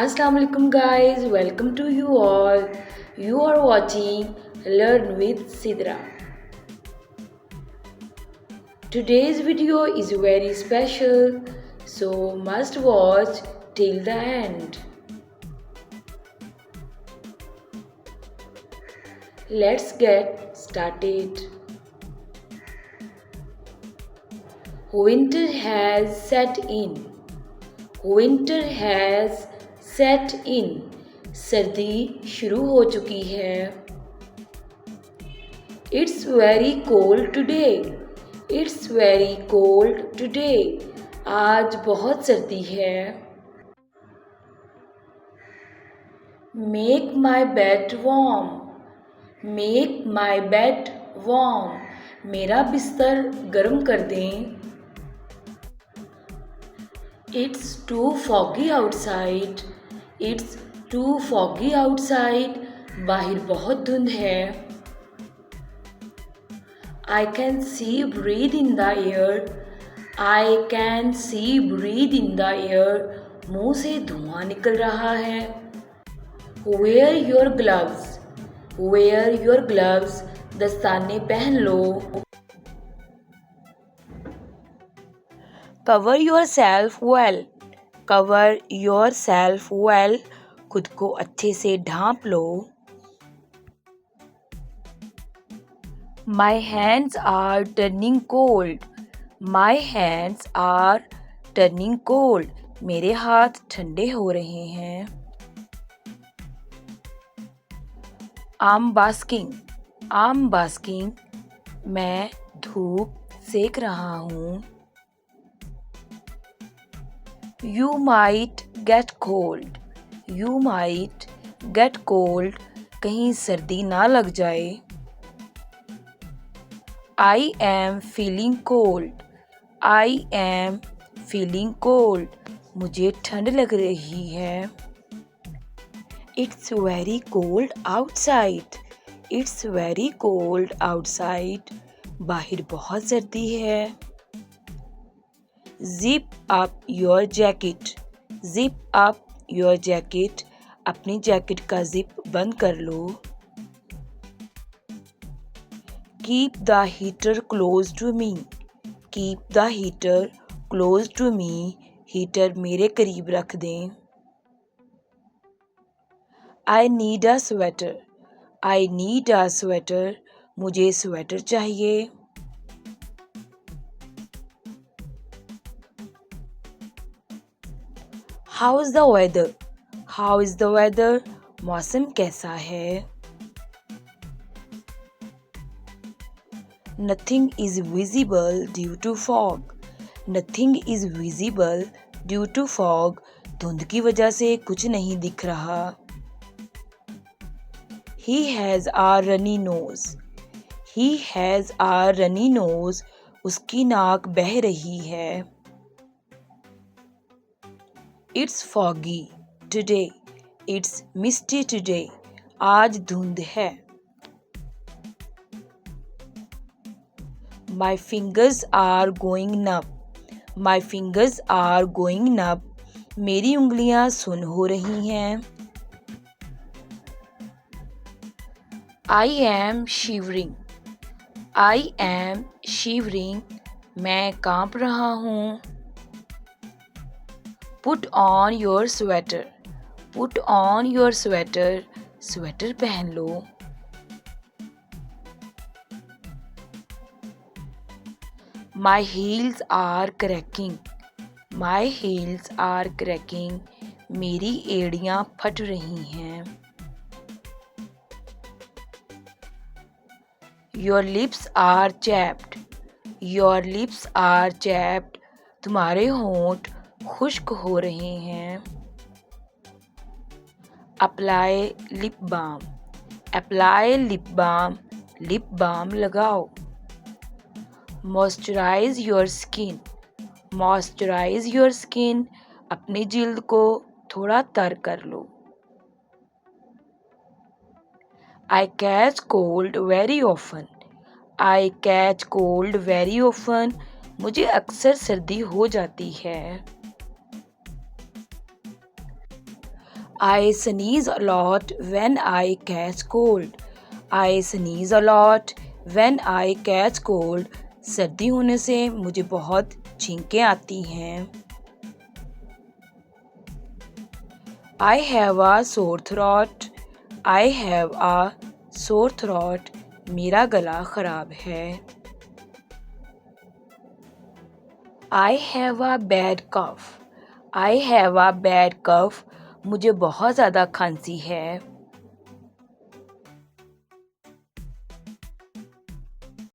Assalamu alaikum guys, welcome to you all. You are watching Learn with Sidra. Today's video is very special, so must watch till the end. Let's get started. Winter has set in. Winter has set in. सर्दी शुरू हो चुकी है. It's very cold today. It's very cold today. आज बहुत सर्दी है. Make my bed warm. Make my bed warm. मेरा बिस्तर गर्म कर दें. It's too foggy outside. It's too foggy outside. बाहर बहुत धुंध है. I can see breathe in the air. I can see breathe in the air. मुंह से धुआं निकल रहा है. Wear your gloves. Wear your gloves. दस्ताने पहन लो. Cover yourself well. Cover yourself well. खुद को अच्छे से ढांप लो. My hands are turning cold. My hands are turning cold. मेरे हाथ ठंडे हो रहे हैं. I'm basking. I'm basking. मैं धूप सेक रहा हूँ. You might get cold. You might get cold. कहीं सर्दी ना लग जाए. I am feeling cold. I am feeling cold. मुझे ठंड लग रही है. It's very cold outside. It's very cold outside. बाहर बहुत सर्दी है. Zip up your jacket. Zip up your jacket. अपनी जैकेट का जिप बंद कर लो. Keep the heater close to me. Keep the heater close to me. Heater मेरे करीब रख दें. I need a sweater. I need a sweater. मुझे sweater चाहिए. How is the weather? How is the weather? मौसम कैसा है? Nothing is visible due to fog. Nothing is visible due to fog. धुंध की वजह से कुछ नहीं दिख रहा. He has a runny nose. He has a runny nose. उसकी नाक बह रही है. It's foggy today. It's misty today. आज धुंध है. My fingers are going numb. My fingers are going numb. मेरी उंगलियां सुन्न हो रही हैं. I am shivering. I am shivering. मैं कांप रहा हूँ. Put on your sweater. Put on your sweater. Sweater पहन लो. My heels are cracking. My heels are cracking. मेरी एड़ियाँ फट रही हैं. Your lips are chapped. Your lips are chapped. तुम्हारे होंठ खुश्क हो रहे हैं. Apply lip balm. Apply lip balm. Lip balm लगाओ. Moisturize your skin. Moisturize your skin. अपनी जिल्द को थोड़ा तर कर लो. I catch cold very often. I catch cold very often. मुझे अक्सर सर्दी हो जाती है. I sneeze a lot when I catch cold. I sneeze a lot when I catch cold. सर्दी होने से मुझे बहुत छींकें आती हैं. I have a sore throat. I have a sore throat. मेरा गला खराब है. I have a bad cough. I have a bad cough. मुझे बहुत ज़्यादा खांसी है.